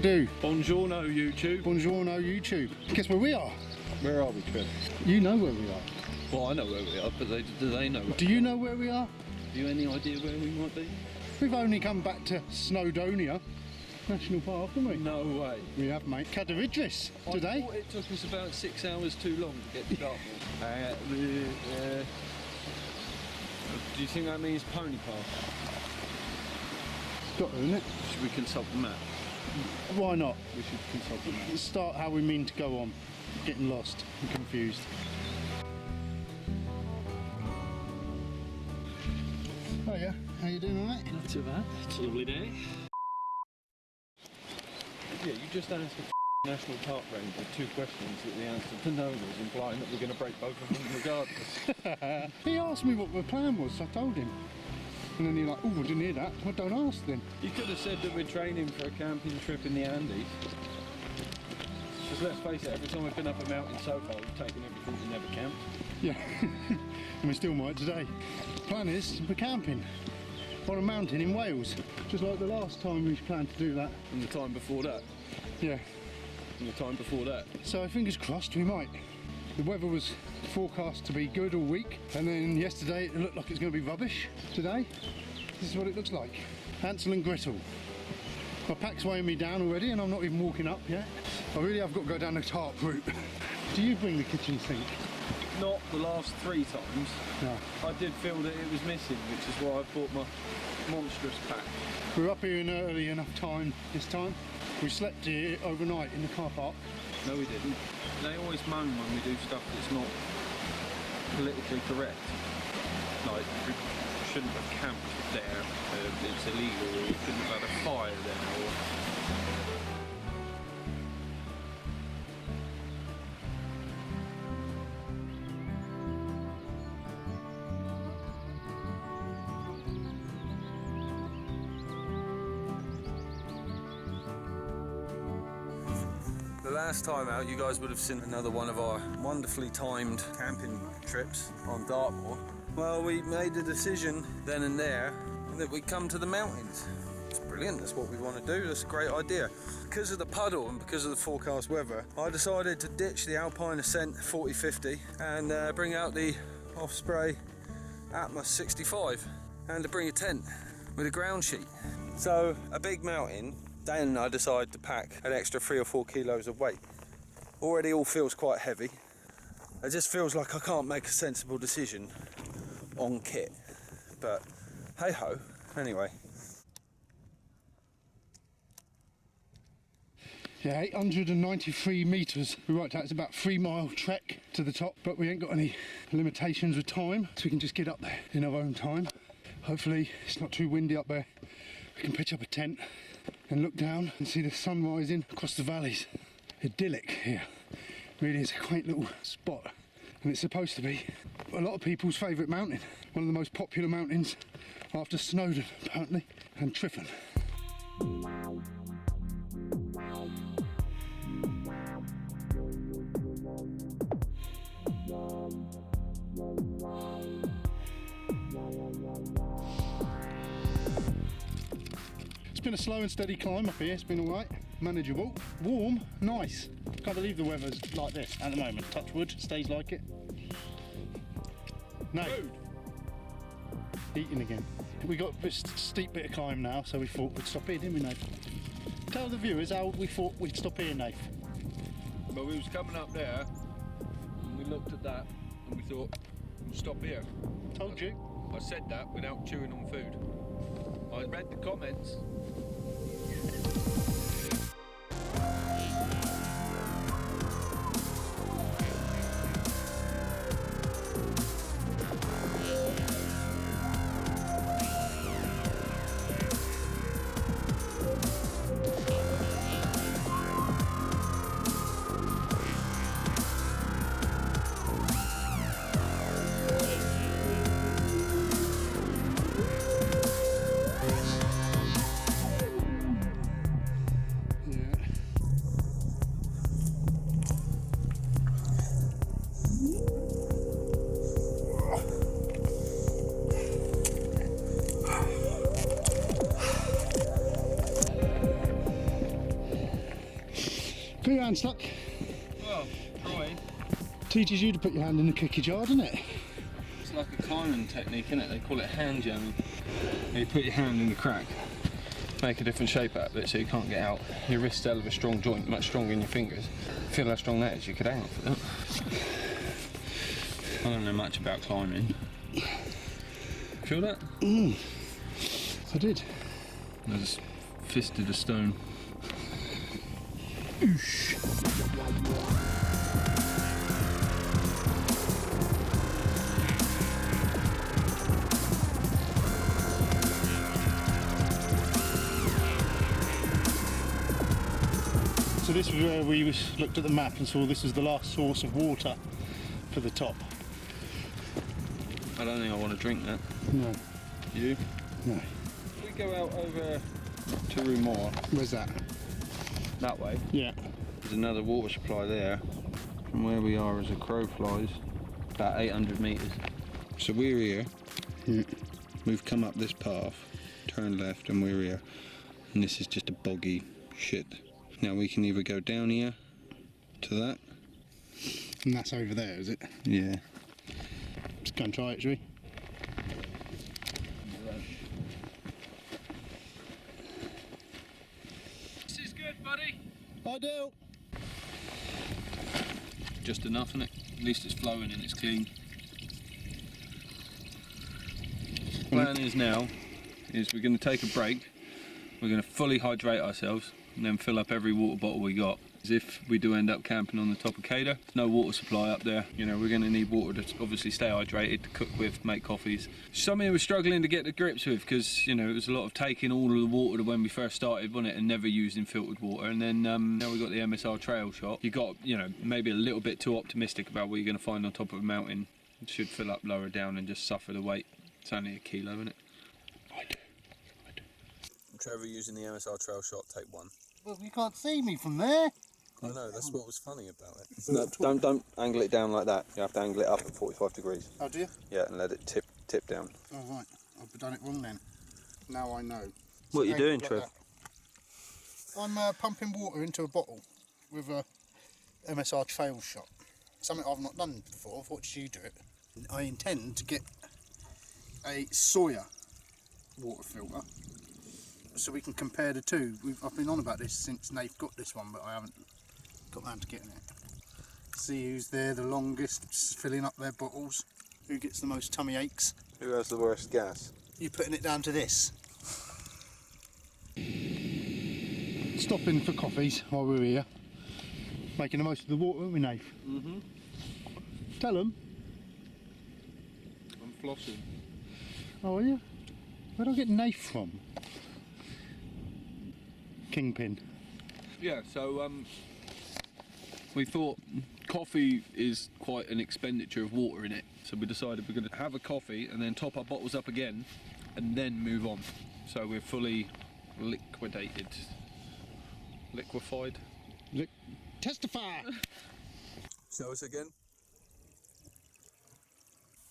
do? Buongiorno YouTube. Buongiorno YouTube. Guess where we are? Where are we, Trev? You know where we are. Well, I know where we are, but do they know? Do you know where we are? Have you any idea where we might be? We've only come back to Snowdonia National Park, haven't we? No way. We have, mate. Cadair Idris today. I thought it took us about 6 hours too long to get to Dartmoor. Do you think that means pony park? Got to, isn't it? Should we consult the map? Why not? We should consult the map. Let's start how we mean to go on. Getting lost and confused. Oh yeah, how you doing, alright? Not too bad. It's a lovely day. Yeah, you just answered the National Park Ranger 2 questions that the answer to no was, implying that we're going to break both of them regardless. He asked me what the plan was, so I told him. And then you're like, oh, I didn't hear that. Well, don't ask then. You could have said that we're training for a camping trip in the Andes. Because let's face it, every time we've been up a mountain so far, we've taken everything we never camped. Yeah, and we still might today. Plan is we're camping on a mountain in Wales, just like the last time we planned to do that. And the time before that. Yeah. And the time before that. So fingers crossed we might. The weather was forecast to be good all week, and then yesterday it looked like it's going to be rubbish. Today, this is what it looks like. Hansel and Gretel. My pack's weighing me down already and I'm not even walking up yet. I really have got to go down the tarp route. Do you bring the kitchen sink? Not the last 3 times. No. I did feel that it was missing, which is why I bought my monstrous pack. We were up here in early enough time this time. We slept here overnight in the car park. No, we didn't. They always moan when we do stuff that's not politically correct. Like, we shouldn't have camped there, it's illegal, or we shouldn't have had a fire there, or... The last time out, you guys would have seen another one of our wonderfully timed camping trips on Dartmoor. Well, we made a decision then and there that we'd come to the mountains. It's brilliant, that's what we want to do, that's a great idea. Because of the puddle and because of the forecast weather, I decided to ditch the Alpine Ascent 4050 and bring out the Osprey Atmos 65 and to bring a tent with a ground sheet. So, a big mountain, Dan and I decided to pack an extra 3 or 4 kilos of weight. Already all feels quite heavy. It just feels like I can't make a sensible decision on kit. But hey ho, anyway. Yeah, 893 metres. We worked out it's about a 3-mile trek to the top, but we ain't got any limitations with time, so we can just get up there in our own time. Hopefully it's not too windy up there. We can pitch up a tent and look down and see the sun rising across the valleys. Idyllic here. Really is a quaint little spot, and it's supposed to be a lot of people's favourite mountain. One of the most popular mountains after Snowdon, apparently, and Trev. It's been a slow and steady climb up here. It's been all right, manageable, warm, nice. Can't believe the weather's like this at the moment. Touch wood, stays like it. No. Food. Eating again. We got this steep bit of climb now, so we thought we'd stop here, didn't we, Nath? Tell the viewers how we thought we'd stop here, Nath. But we was coming up there, and we looked at that, and we thought, we'll stop here. Told you. I said that without chewing on food. I read the comments. hand stuck? Well, trying. Teaches you to put your hand in the cookie jar, doesn't it? It's like a climbing technique, isn't it? They call it hand jamming. You put your hand in the crack, make a different shape out of it so you can't get out. Your wrist's hell of a strong joint, much stronger than your fingers. Feel how strong that is, you could hang off it. I don't know much about climbing. Feel that? I did. I just fisted a stone. Oosh. So this was where we looked at the map and saw this was the last source of water for the top. I don't think I want to drink that. No. You? No. If we go out over to Rumor, Where's that? that way, Yeah. there's another water supply there. From where we are as a crow flies, about 800 metres. So we're here. Yeah. We've come up this path, turn left, and we're here. And this is just a boggy shit. Now we can either go down here to that. And that's over there, is it? Yeah. Just go and try it, shall we? This is good, buddy. I do. Just enough, isn't it? At least it's flowing and it's clean. Plan is now, we're going to take a break. We're going to fully hydrate ourselves and then fill up every water bottle we got. As if we do end up camping on the top of Cadair, there's no water supply up there. You know, we're going to need water to obviously stay hydrated, to cook with, make coffees. Something we're struggling to get to grips with because, you know, it was a lot of taking all of the water when we first started, wasn't it, and never using filtered water. And then now we've got the MSR trail shot. You got, you know, maybe a little bit too optimistic about what you're going to find on top of a mountain. It should fill up lower down and just suffer the weight. It's only a kilo, isn't it? I do. Trevor using the MSR trail shot, take one. Well, you can't see me from there. I know, that's what was funny about it. No, don't angle it down like that. You have to angle it up at 45 degrees. Oh, do you? Yeah, and let it tip down. Oh, right. I've done it wrong then. Now I know. What are you doing, Like Trev? that. I'm pumping water into a bottle with a MSR trail shot. Something I've not done before. I've watched you do it. I intend to get a Sawyer water filter so we can compare the two. I've been on about this since Nath got this one, but I haven't got round to getting it. See who's there the longest, filling up their bottles. Who gets the most tummy aches. Who has the worst gas? You putting it down to this. Stopping for coffees while we're here. Making the most of the water, aren't we, Nath? Mm-hmm. Tell them. I'm flossing. Oh, are you? Where do I get Nath from? Kingpin. Yeah, so we thought coffee is quite an expenditure of water in it, so we decided we're going to have a coffee and then top our bottles up again and then move on. So we're fully liquified. Testify! Show us again.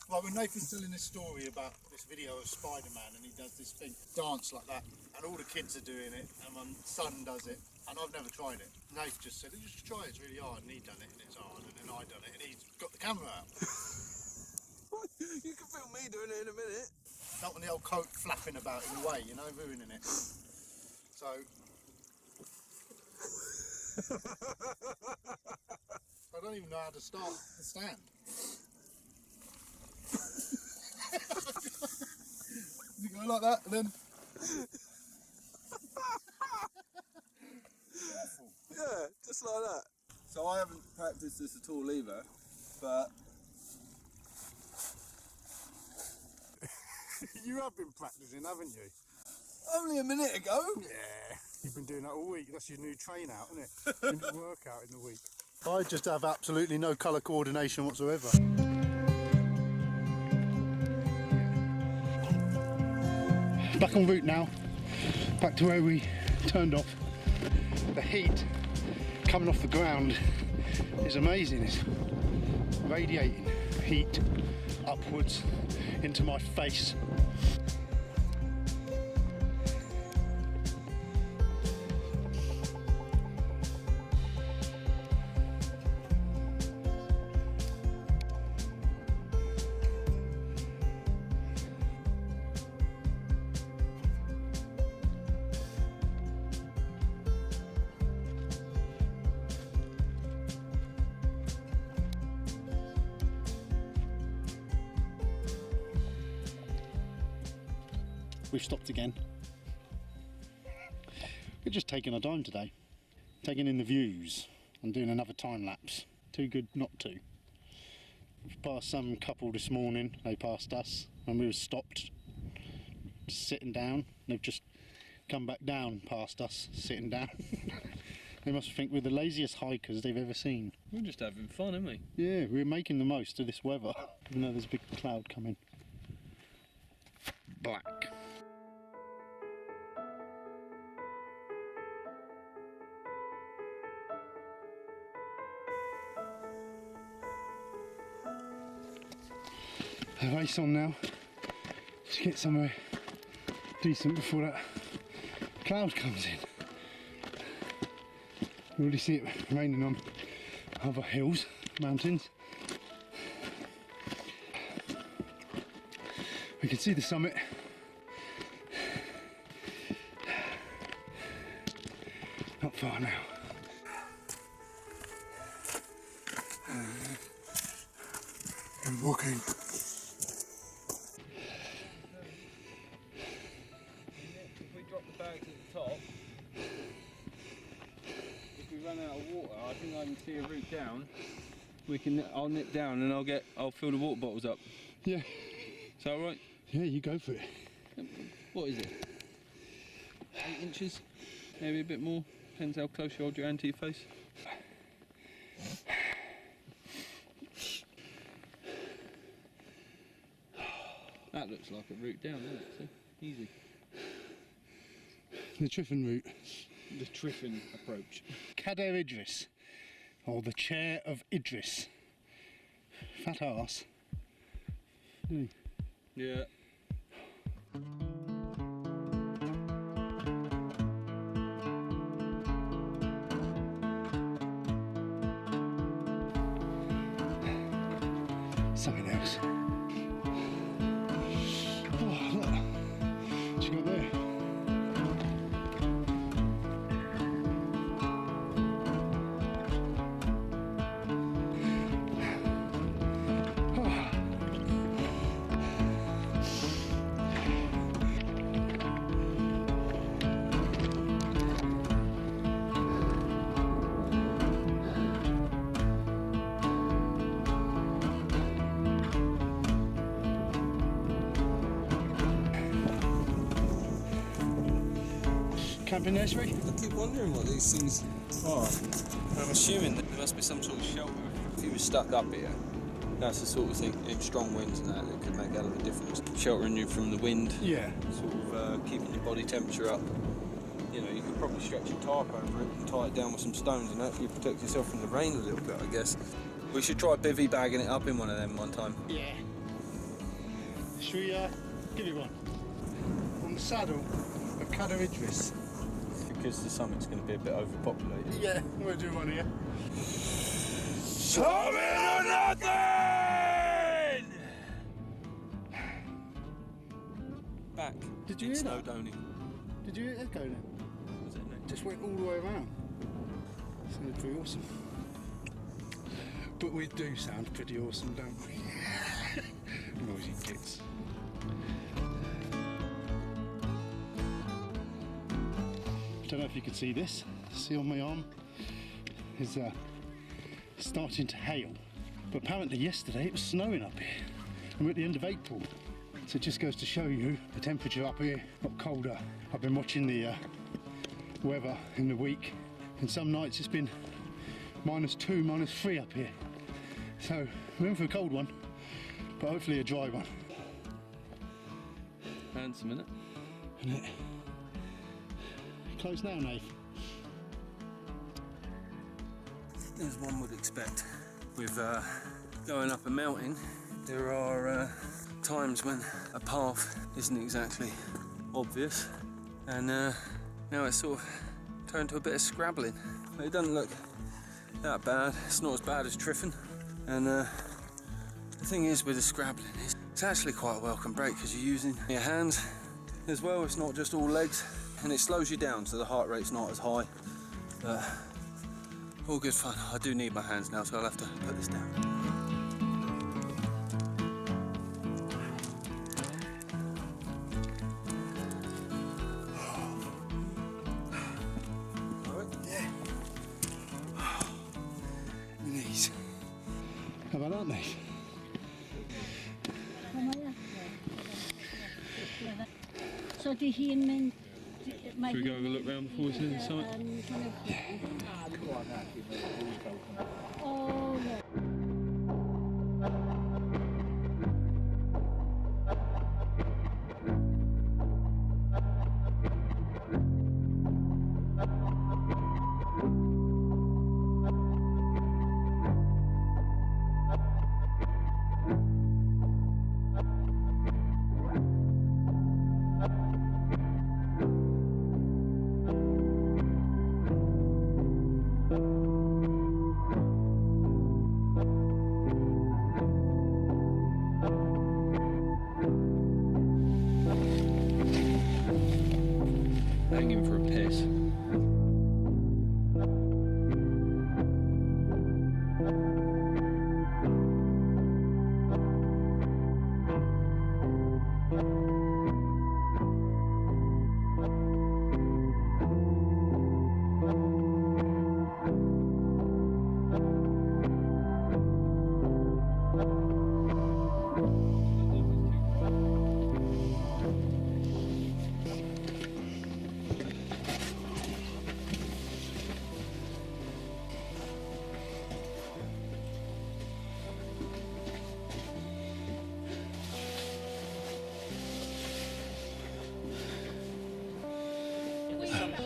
Well, when Nathan's telling this story about this video of Spider-Man and he does this thing, dance like that, and all the kids are doing it, and my son does it, and I've never tried it. Nathan just said, just try it, it's really hard, and he done it, and it's hard, and then I done it, and he's got the camera out. You can film me doing it in a minute. Not when the old coat flapping about in the way, you know, ruining it. So... I don't even know how to start the stand. You go like that and then... Yeah, just like that. So I haven't practiced this at all either, but... You have been practicing, haven't you? Only a minute ago. Yeah. You've been doing that all week. That's your new train out, isn't it? Your new workout in the week. I just have absolutely no colour coordination whatsoever. Back en route now. Back to where we turned off. The heat coming off the ground is amazing. It's radiating heat upwards into my face. we've stopped again. We're just taking our time today, taking in the views and doing another time lapse. Too good not to. We've passed some couple this morning, they passed us when we were stopped, sitting down. They've just come back down past us, sitting down. They must think we're the laziest hikers they've ever seen. We're just having fun, aren't we? Yeah, we're making the most of this weather, even though there's a big cloud coming. Black. A race on now. Just get somewhere decent before that cloud comes in. You already see it raining on other hills, mountains. We can see the summit. Not far now. I'm walking. If we drop the bags at the top, if we run out of water, I think I can see a route down. I'll nip down and I'll fill the water bottles up. Yeah. Is that all right? Yeah, you go for it. What is it? 8 inches? Maybe a bit more? Depends how close you hold your hand to your face. That looks like a route down, doesn't it? So easy. The Triffin route. The Triffin approach. Cadair Idris, or the chair of Idris. Fat arse. Yeah. Something else. Oh, look. What you got there? Camping nursery? I keep wondering what these things are. I'm assuming that there must be some sort of shelter. If you were stuck up here, that's the sort of thing, in strong winds and that could make a hell of a difference. Sheltering you from the wind, Yeah. sort of keeping your body temperature up. You know, you could probably stretch a tarp over it and tie it down with some stones and actually protect yourself from the rain a little bit, I guess. We should try bivvy bagging it up in one of them one time. Yeah. Should we give you one? On the saddle of Cadair Idris. Because the summit's going to be a bit overpopulated. Yeah, we'll do one here. Summit or nothing! Back. Did you in hear that? Snowdonia. Did you hear that go then? Was it next? Just went all the way around. Sounded pretty awesome. But we do sound pretty awesome, don't we? Noisy kids. I don't know if you can see this. See on my arm is starting to hail. But apparently yesterday it was snowing up here. And we're at the end of April. So it just goes to show you the temperature up here got colder. I've been watching the weather in the week, and some nights it's been -2, -3 up here. So we're in for a cold one, but hopefully a dry one. Handsome, innit? Isn't it? Close now, Nath. As one would expect, with going up a mountain, there are times when a path isn't exactly obvious, and now it's sort of turned to a bit of scrabbling. But it doesn't look that bad. It's not as bad as Triffin, and the thing is with the scrabbling is it's actually quite a welcome break because you're using your hands as well. It's not just all legs, and it slows you down so the heart rate's not as high. But all good fun. I do need my hands now, so I'll have to put this down. well, aren't they? So did he mean? Should we go have a look round before we see the summit? Oh, yeah. Hanging for a piss.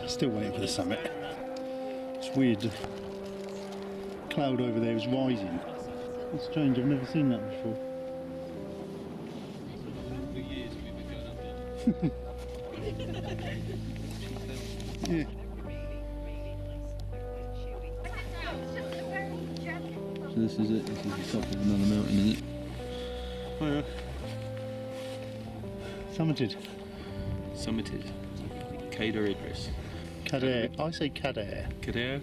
Still waiting for the summit. It's weird. The cloud over there is rising. It's strange, I've never seen that before. Yeah. So this is it, this is the top of another mountain, isn't it? Oh yeah. Summited. Summited. Cadair Idris. Cadair. I say Cadair. Cadair?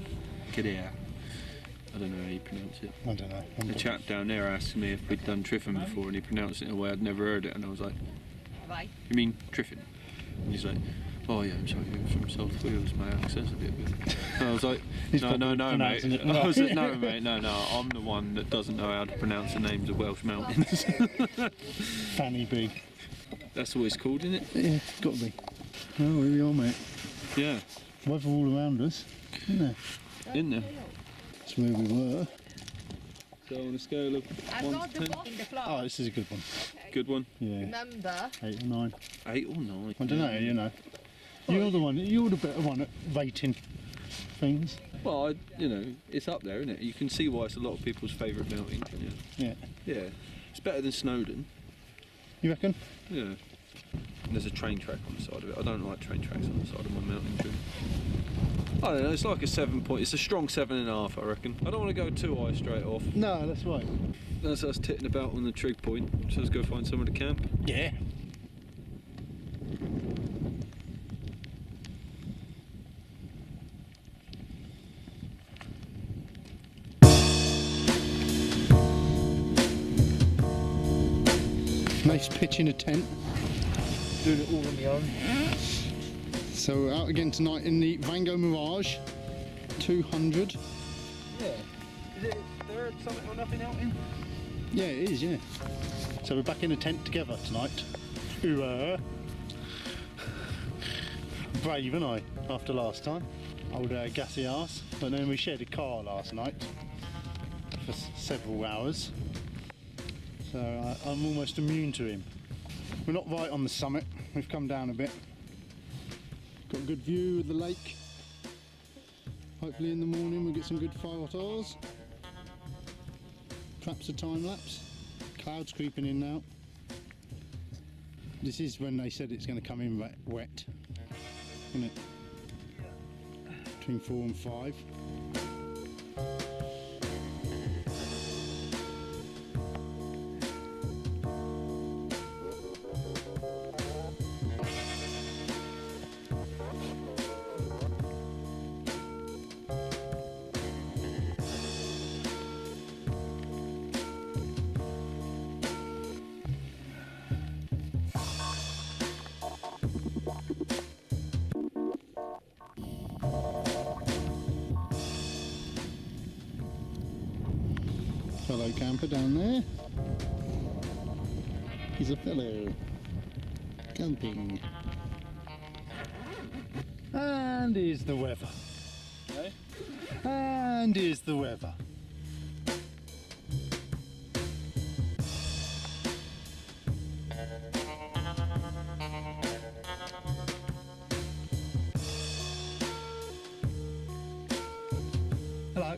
Cadair. I don't know how you pronounce it. I don't know. The chap down there asked me if we'd done Triffin before, and he pronounced it in a way I'd never heard it, and I was like, you mean Triffin? And he's like, oh yeah, I'm sorry, I'm from South Wales, my accent's a bit weird. And I was like, no, mate. I was like, no, mate, no, I'm the one that doesn't know how to pronounce the names of Welsh mountains. Fanny B. That's what it's called, isn't it? Yeah, got to be. Oh, here we are, mate. Yeah. Weather all around us, isn't there? In there. That's where we were. So on a scale of 1 to 10? Oh, this is a good one. Good one. Yeah. Remember? 8 or 9. 8 or 9? I don't know, you know. You're the one, you're the better one at rating things. Well, it's up there, isn't it? You can see why it's a lot of people's favourite mountain, can you? Yeah. Yeah. It's better than Snowdon. You reckon? Yeah. And there's a train track on the side of it. I don't like train tracks on the side of my mountain trip. I don't know, it's like a 7 point, it's a strong 7.5, I reckon. I don't want to go too high straight off. No, that's right. That's us titting about on the trig point, so let's go find somewhere to camp. Yeah. Nice pitch in a tent. Doing it all on my own. So we're out again tonight in the Vango Mirage 200. Yeah. Is there something or nothing out in? Yeah, it is, yeah. So we're back in a tent together tonight. Brave, aren't I, after last time? Old gassy arse. But then we shared a car last night for several hours. So I'm almost immune to him. We're not right on the summit, we've come down a bit. Got a good view of the lake. Hopefully in the morning we'll get some good photos. Perhaps a time lapse. Clouds creeping in now. This is when they said it's going to come in wet, isn't it? Between 4 and 5. camper down there. He's a fellow camping. And here's the weather. Okay. And here's the weather. Hello.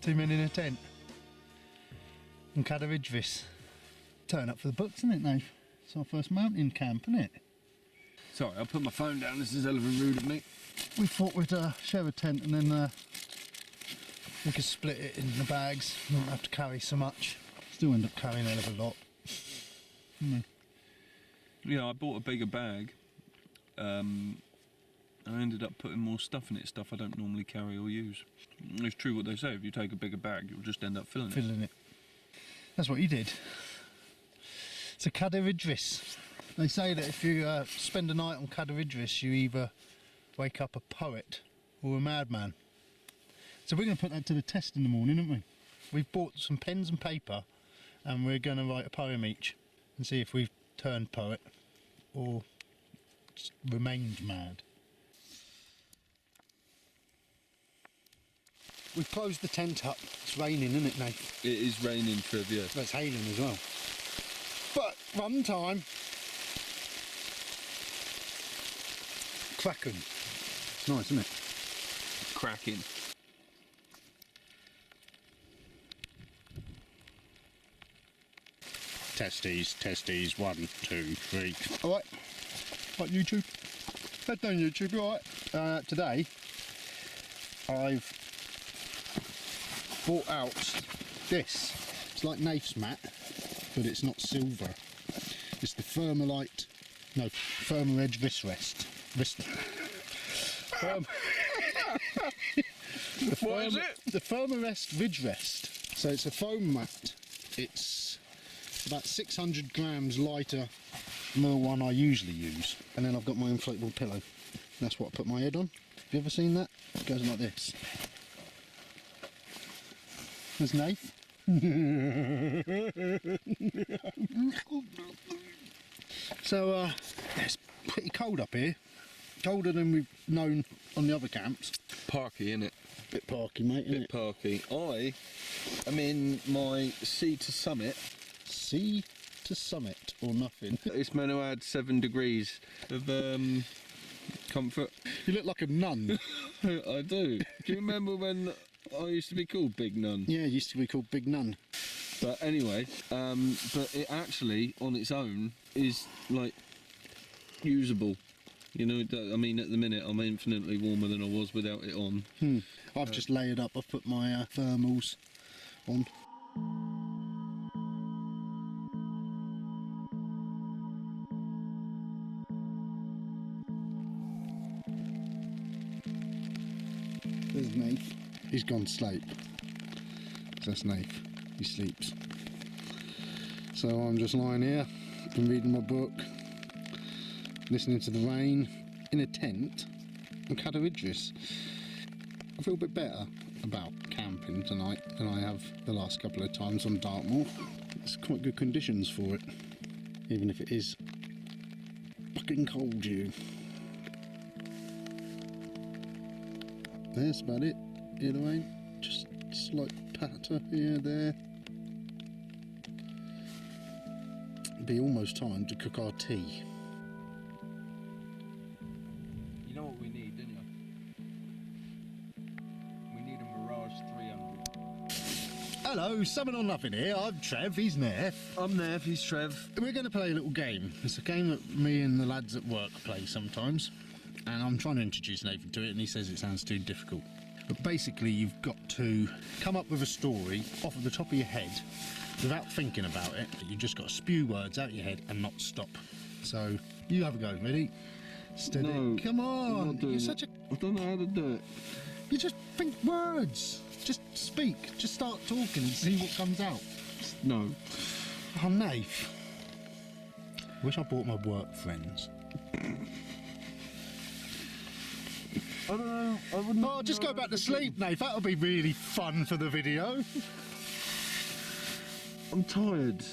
2 men in a tent. And Cadair Idris. Turn up for the books, isn't it, Nath? It's our first mountain camp, isn't it? Sorry, I'll put my phone down. This is hell of a rude of me. We thought we'd share a tent and then we could split it in the bags. We wouldn't have to carry so much. Still end up carrying a hell of a lot. Yeah, I bought a bigger bag. I ended up putting more stuff in it, stuff I don't normally carry or use. It's true what they say, if you take a bigger bag, you'll just end up filling it. That's what you did. So Cadair Idris. They say that if you spend a night on Cadair Idris, you either wake up a poet or a madman. So we're going to put that to the test in the morning, aren't we? We've bought some pens and paper and we're going to write a poem each and see if we've turned poet or just remained mad. We've closed the tent up. It's raining, isn't it, Nate? It is raining, Trev, yeah. But it's hailing as well. But run time. Cracking. It's nice, isn't it? Cracking. Testes, testes, 1, 2, 3. Alright. Right, YouTube. Head down YouTube, alright. Today, I've brought out this. It's like Nath's mat, but it's not silver. It's the Thermalite, no, Thermal Edge Wrist Rest. What is it? The Thermarest Ridge Rest. So it's a foam mat. It's about 600 grams lighter than the one I usually use. And then I've got my inflatable pillow. That's what I put my head on. Have you ever seen that? It goes like this. There's Nath. So it's pretty cold up here. Colder than we've known on the other camps. Parky, innit? Bit parky, mate, isn't Bit parky. I am in my sea to summit. Sea to summit or nothing. It's meant to add 7 degrees of comfort. You look like a nun. I do. Do you remember when I used to be called Big Nun? Yeah, it used to be called Big Nun. But anyway, but it actually, on its own, is like usable. You know, I mean, at the minute I'm infinitely warmer than I was without it on. I've just layered up. I've put my thermals on. There's Nath. He's gone to sleep. That's Nath. He sleeps. So I'm just lying here, been reading my book, listening to the rain, in a tent on Cadair Idris. I feel a bit better about camping tonight than I have the last couple of times on Dartmoor. It's quite good conditions for it, even if it is fucking cold, you. That's about it. Hear the rain? Just slight patter here, there. It'll be almost time to cook our tea. You know what we need, don't you? We need a Mirage 300. Hello, Summon or Nothing here. I'm Trev, he's Nath. I'm Nath, he's Trev. We're going to play a little game. It's a game that me and the lads at work play sometimes. And I'm trying to introduce Nathan to it and he says it sounds too difficult. But basically you've got to come up with a story off of the top of your head without thinking about it. You've just got to spew words out your head and not stop. So you have a go, ready? Steady. No, Come on. I'm not doing You're it. such a... I don't know how to do it. You just think words. Just speak. Just start talking and see what comes out. No. Oh, Nath. Wish I brought my work friends. I don't know. I wouldn't. Oh, just go back to sleep, Nath. That'll be really fun for the video. I'm tired.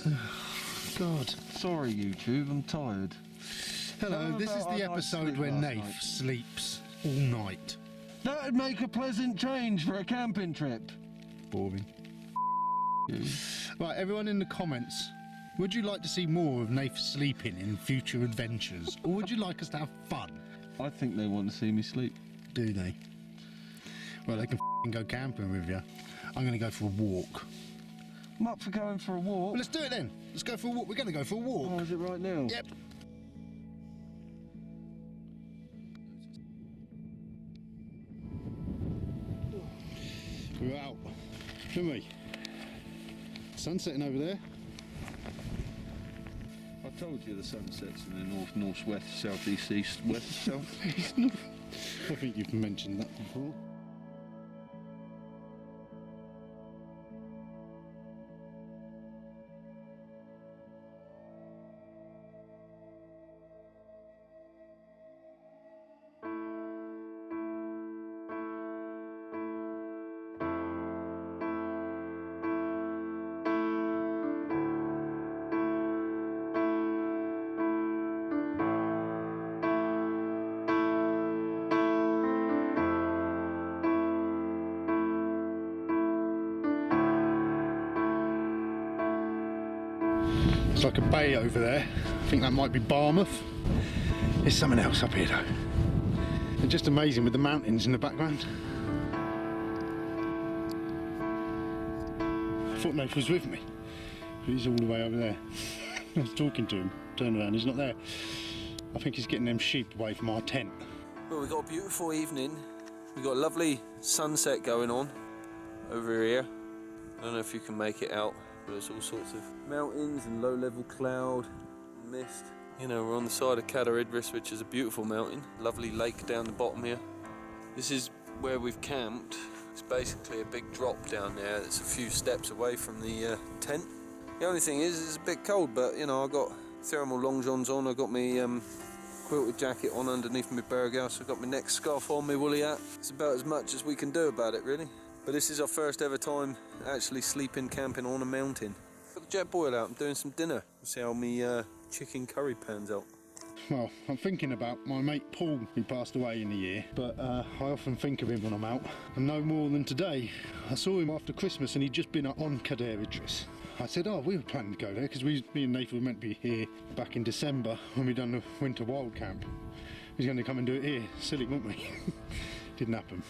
God. Sorry, YouTube. I'm tired. Hello, this is the episode where Nath sleeps all night. That'd make a pleasant change for a camping trip. Boring. Right, everyone in the comments, would you like to see more of Nath sleeping in future adventures, or would you like us to have fun? I think they want to see me sleep. Do they? Well, they can go camping with you. I'm going to go for a walk. I'm up for going for a walk. Well, let's do it then. Let's go for a walk. We're going to go for a walk. Oh, is it right now? Yep. We're out, aren't we? Sun's setting over there. I told you the sun sets in the north, northwest, southeast, east, west, southeast. I think you've mentioned that before. It's like a bay over there. I think that might be Barmouth. There's something else up here though. It's just amazing with the mountains in the background. I thought Nath was with me, but he's all the way over there. I was talking to him, turned around, he's not there. I think he's getting them sheep away from our tent. Well, we've got a beautiful evening. We've got a lovely sunset going on over here. I don't know if you can make it out. There's all sorts of mountains and low-level cloud and mist. You know, we're on the side of Cadair Idris, which is a beautiful mountain. Lovely lake down the bottom here. This is where we've camped. It's basically a big drop down there. It's a few steps away from the tent. The only thing is, it's a bit cold, but you know, I've got thermal long johns on. I've got my quilted jacket on underneath my burghouse. I've got my neck scarf on, my woolly hat. It's about as much as we can do about it, really. But this is our first ever time actually sleeping, camping on a mountain. Got the jet boil out, I'm doing some dinner. See how my chicken curry pans out. Well, I'm thinking about my mate Paul, who passed away in the year, but I often think of him when I'm out. And no more than today, I saw him after Christmas and he'd just been on Cadair Idris. I said, oh, we were planning to go there because me and Nath were meant to be here back in December when we done the winter wild camp. He's going to come and do it here. Silly, weren't we? Didn't happen.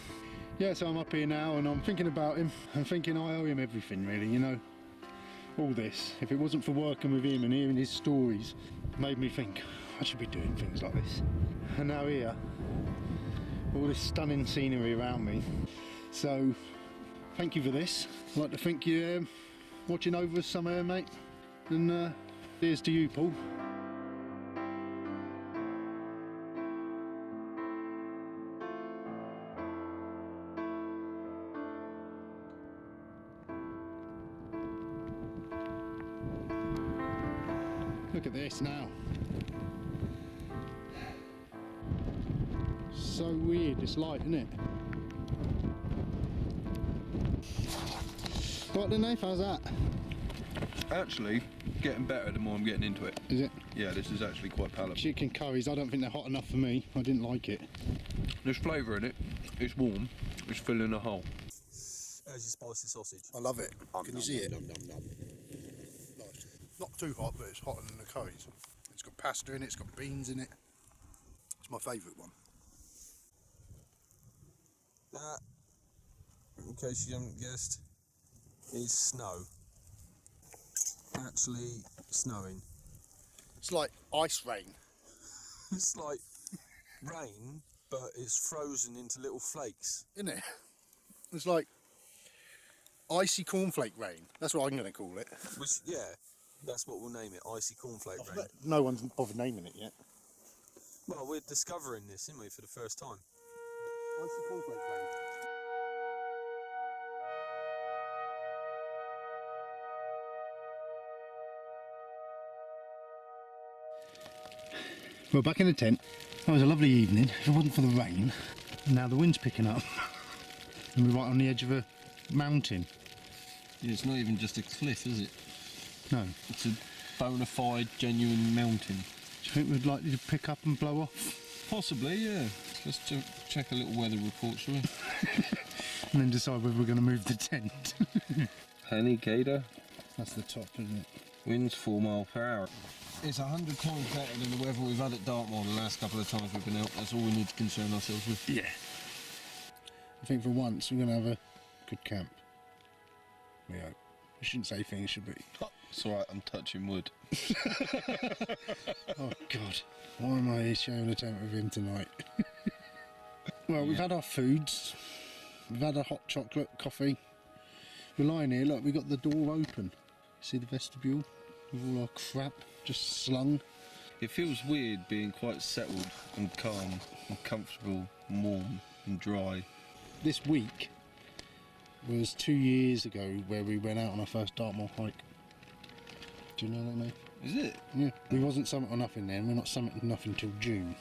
Yeah, so I'm up here now and I'm thinking about him. I'm thinking I owe him everything, really, you know. All this, if it wasn't for working with him and hearing his stories, made me think I should be doing things like this. And now here, all this stunning scenery around me. So, thank you for this. I'd like to thank you watching over us somewhere, mate. And here's to you, Paul. Look at this now. So weird, this light, isn't it? What then, Nath? How's that? Actually, getting better the more I'm getting into it. Is it? Yeah, this is actually quite palatable. Chicken curries, I don't think they're hot enough for me. I didn't like it. There's flavour in it. It's warm. It's filling a hole. There's your spicy sausage. I love it. Can you see it? Not too hot, but it's hotter than the curries. It's got pasta in it, it's got beans in it. It's my favourite one. That, in case you haven't guessed, is snow. Actually snowing. It's like ice rain. It's like rain, but it's frozen into little flakes. Isn't it? It's like icy cornflake rain. That's what I'm going to call it. Which, yeah, that's what we'll name it, icy cornflake rain. No one's bothered naming it yet. Well, we're discovering this, aren't we, for the first time. Icy cornflake rain. We're back in the tent. That was a lovely evening. If it wasn't for the rain, Now the wind's picking up. And we're right on the edge of a mountain. Yeah, it's not even just a cliff, is it? No. It's a bona fide, genuine mountain. Do you think we'd likely to pick up and blow off? Possibly, yeah. Let's check a little weather report, shall we? And then decide whether we're going to move the tent. Penny Gator. That's the top, isn't it? Winds 4 miles per hour. It's 100 times better than the weather we've had at Dartmoor the last couple of times we've been out. That's all we need to concern ourselves with. Yeah. I think for once we're going to have a good camp. We hope. We shouldn't say things, should we? It's alright, I'm touching wood. Oh God, why am I sharing a tent with him tonight? Well, we've had our foods. We've had a hot chocolate, coffee. We're lying here, look, we've got the door open. See the vestibule? With all our crap just slung. It feels weird being quite settled and calm and comfortable and warm and dry. This week was 2 years ago where we went out on our first Dartmoor hike. Do you know that, mate? Is it? Yeah. We wasn't summit or nothing then. We're not summiting nothing till June.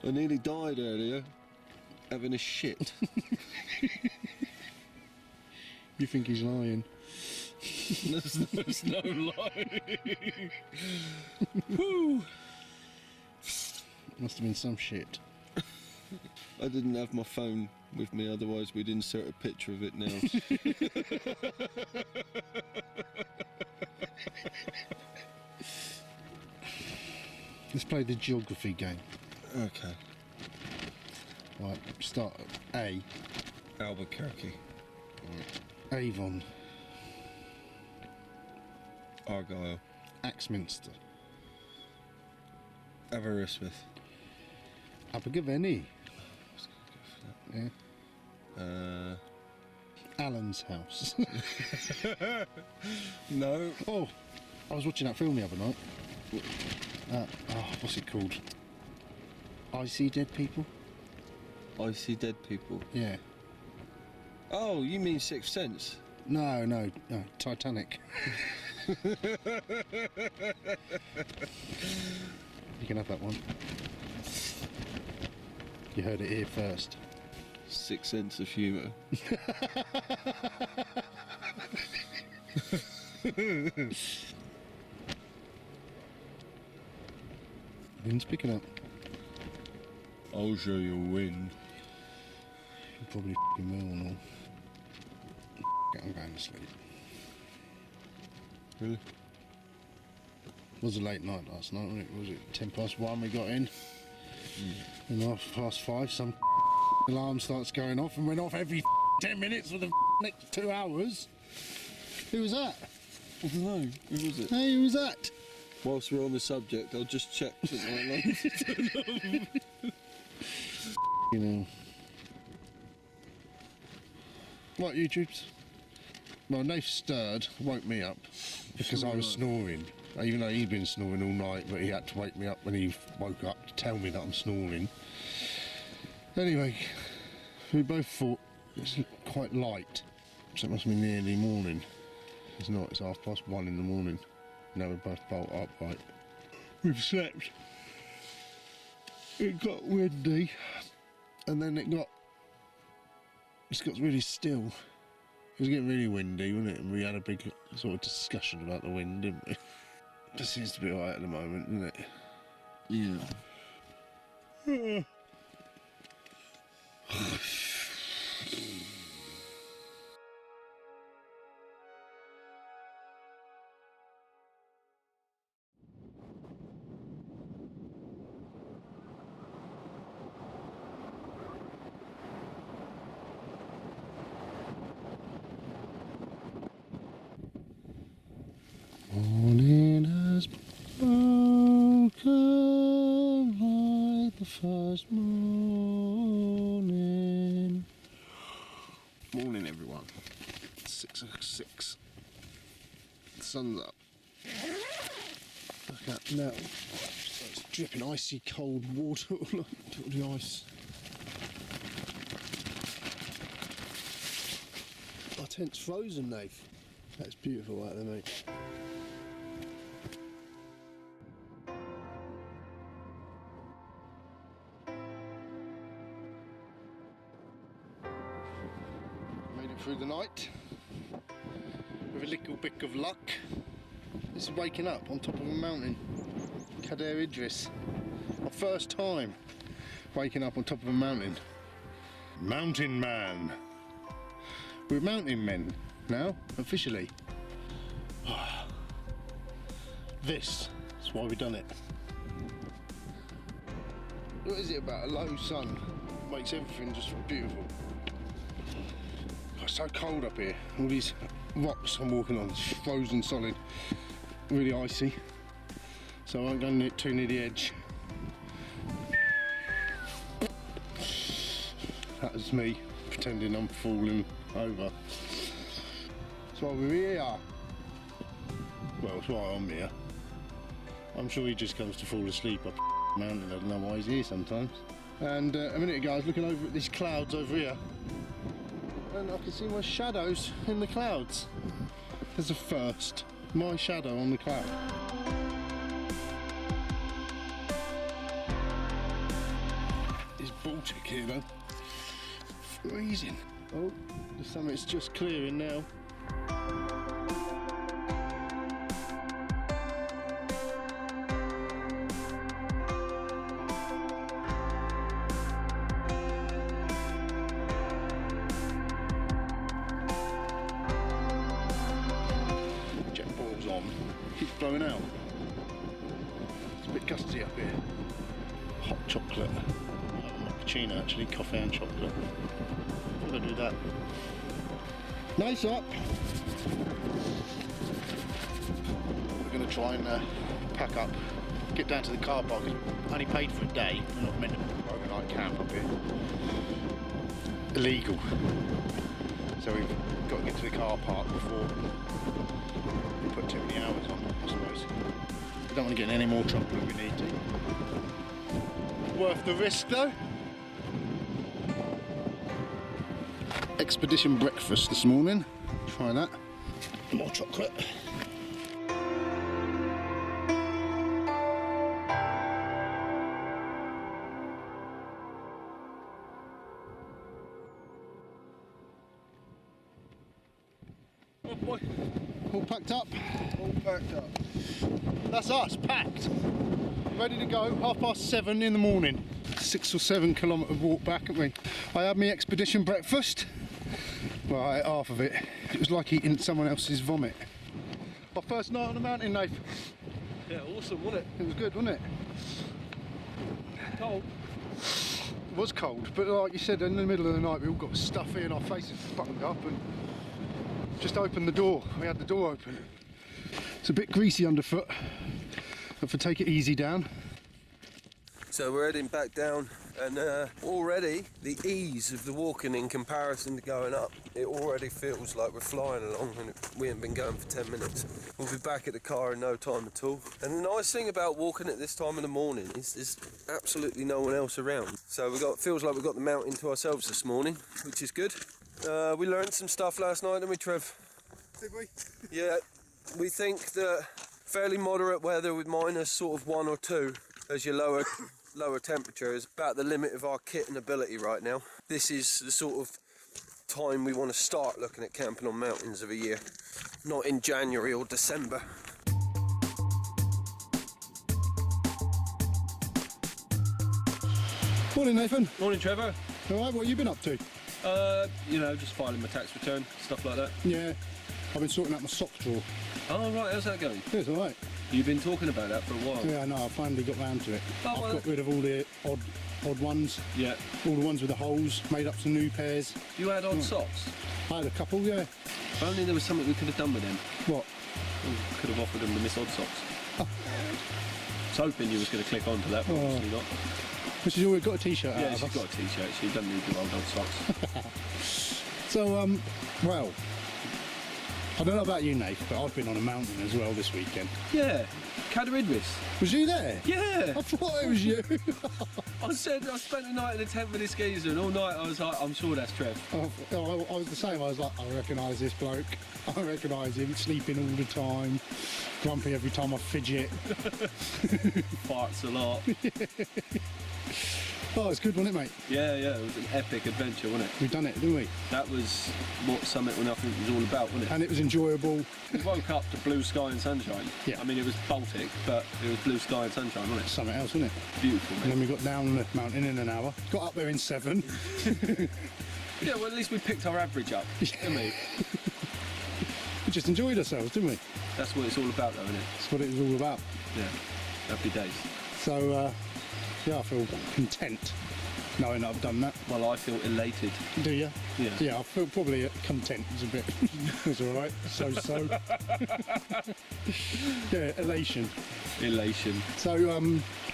I nearly died earlier, having a shit. You think he's lying? There's no lie. Woo! Must have been some shit. I didn't have my phone with me, otherwise we'd insert a picture of it now. Let's play the geography game. Okay. Right, start at A. Albuquerque. Avon. Argyle. Axminster. Aberystwyth. Abergavenny. Yeah. Alan's house. No. Oh, I was watching that film the other night. What's it called? I See Dead People? I See Dead People. Yeah. Oh, you mean Sixth Sense? No, Titanic. You can have that one. You heard it here first. Sixth Sense of humour. Wind's picking up. I'll show you a wind. You probably f***ing will and all. I'm going to sleep. Really? It was a late night last night, wasn't it? Was it 1:10 we got in? And 5:30 some alarm starts going off and went off every 10 minutes for the next 2 hours. Who was that? I don't know. Who was it? Hey, who was that? Whilst we're on the subject, I'll just check something. You know. What, YouTubes? Well, Nath stirred, woke me up because I was snoring. Even though he'd been snoring all night, but he had to wake me up when he woke up to tell me that I'm snoring. Anyway, we both thought it's quite light, so it must be nearly morning. It's not, it's 1:30 in the morning. Now we're both bolt upright. We've slept. It got windy, and then it got really still. It was getting really windy, wasn't it? And we had a big sort of discussion about the wind, didn't we? It seems to be alright at the moment, doesn't it? Yeah. Morning has broken like the first morning. Morning, everyone. 6:06. The sun's up. Look at now. So it's dripping icy cold water all over the ice. Our tent's frozen, Nath. That's beautiful out there, mate. through the night with a little bit of luck. This is waking up on top of a mountain, Cadair Idris. My first time waking up on top of a mountain. Mountain man. We're mountain men now, officially. This is why we've done it. What is it about a low sun? Makes everything just beautiful. It's so cold up here. All these rocks I'm walking on, it's frozen solid, really icy. So I won't go too near the edge. That was me pretending I'm falling over. That's why we're here. Well, that's why I'm here. I'm sure he just comes to fall asleep up the mountain. I don't know why he's here sometimes. And a minute ago I was looking over at these clouds over here, and I can see my shadows in the clouds. There's a first. My shadow on the cloud. It's Baltic here though. Freezing. Oh, the summit's just clearing now. Keeps blowing out. It's a bit gusty up here. Hot chocolate. Cappuccino actually, coffee and chocolate. I'm gonna do that. Nice up. We're gonna try and pack up, get down to the car park. Only paid for a day. We're not meant to overnight camp up here. Illegal. So we've got to get to the car park before we put too many hours on, I suppose. We don't want to get in any more trouble if we need to. Worth the risk though. Expedition breakfast this morning. Try that. More chocolate. Oh boy. All packed up. All packed up. That's us, packed. Ready to go, 7:30 in the morning. 6 or 7 kilometre walk back, haven't we? I had my expedition breakfast. Well, I ate half of it. It was like eating someone else's vomit. My first night on the mountain, Nath. Yeah, awesome, wasn't it? It was good, wasn't it? Cold. It was cold, but like you said, in the middle of the night we all got stuffy and our faces buttoned up and just opened the door. We had the door open. It's a bit greasy underfoot. Have to take it easy down. So we're heading back down, and already the ease of the walking in comparison to going up, it already feels like we're flying along, and we haven't been going for 10 minutes. We'll be back at the car in no time at all. And the nice thing about walking at this time of the morning is there's absolutely no one else around. So feels like we've got the mountain to ourselves this morning, which is good. We learned some stuff last night, didn't we, Trev? Did we? Yeah, we think that fairly moderate weather with minus sort of 1 or 2 as your lower temperature is about the limit of our kit and ability right now. This is the sort of time we want to start looking at camping on mountains of a year, not in January or December. Morning, Nathan. Morning, Trevor. All right, what have you been up to? You know, just filing my tax return, stuff like that. Yeah, I've been sorting out my sock drawer. Oh, right, how's that going? It's all right. You've been talking about that for a while. Yeah, I know, I finally got round to it. Oh, I've well, got rid of all the odd ones, Yeah. all the ones with the holes, made up some new pairs. You had odd socks? I had a couple, yeah. If only there was something we could have done with them. What? We could have offered them the Miss Odd socks. Oh. I was hoping you was going to click on to that, but obviously not. But she's already got a t-shirt out Yeah, of she's us. got a t-shirt, she doesn't need the old socks. So, well, I don't know about you, Nate, but I've been on a mountain as well this weekend. Yeah, Cadair Idris. Was you there? Yeah! I thought it was you. I spent the night in a tent with this geezer, and all night I was like, I'm sure that's Trev. I was the same. I was like, I recognise this bloke. I recognise him, sleeping all the time, grumpy every time I fidget. Farts a lot. Oh, it's good, wasn't it, mate? Yeah, it was an epic adventure, wasn't it? We've done it, didn't we? That was what Summit When Nothing was all about, wasn't it? And it was enjoyable. We woke up to blue sky and sunshine. Yeah. I mean, it was Baltic, but it was blue sky and sunshine, wasn't it? Something else, wasn't it? Beautiful, And then mate. we got down the mountain in an hour. Got up there in 7. Yeah, well, at least we picked our average up, didn't we? We just enjoyed ourselves, didn't we? That's what it's all about, though, isn't it? That's what it was all about. Yeah. Happy days. So, yeah, I feel content knowing that I've done that. Well, I feel elated. Do you? Yeah. Yeah, I feel probably content is a bit. It's all right. So. Yeah, elation. Elation. So,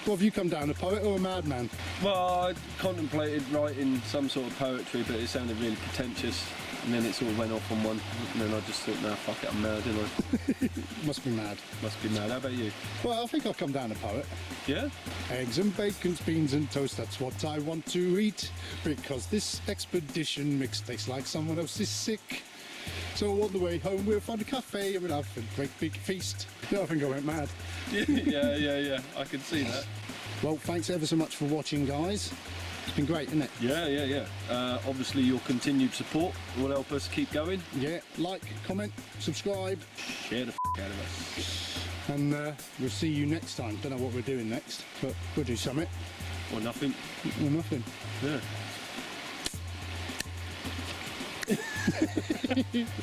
what have you come down, a poet or a madman? Well, I contemplated writing some sort of poetry, but it sounded really pretentious. And then it sort of went off on one. And then I just thought, nah, fuck it, I'm mad, didn't I? Must be mad. Must be mad. How about you? Well, I think I'll come down a poet. Yeah? Eggs and bacon, beans and toast, that's what I want to eat. Because this expedition mix tastes like someone else is sick. So on the way home we'll find a cafe and we'll have a great big feast. Yeah, I think I went mad. yeah. I can see that. Well, thanks ever so much for watching, guys. It's been great, isn't it? Yeah. Obviously, your continued support will help us keep going. Yeah, like, comment, subscribe, Share the out of us. and we'll see you next time. Don't know what we're doing next, but we'll do something Or nothing. or nothing. Yeah.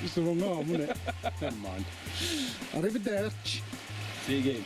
It's the wrong arm, wasn't it? Never mind. Arrivederci. See you again.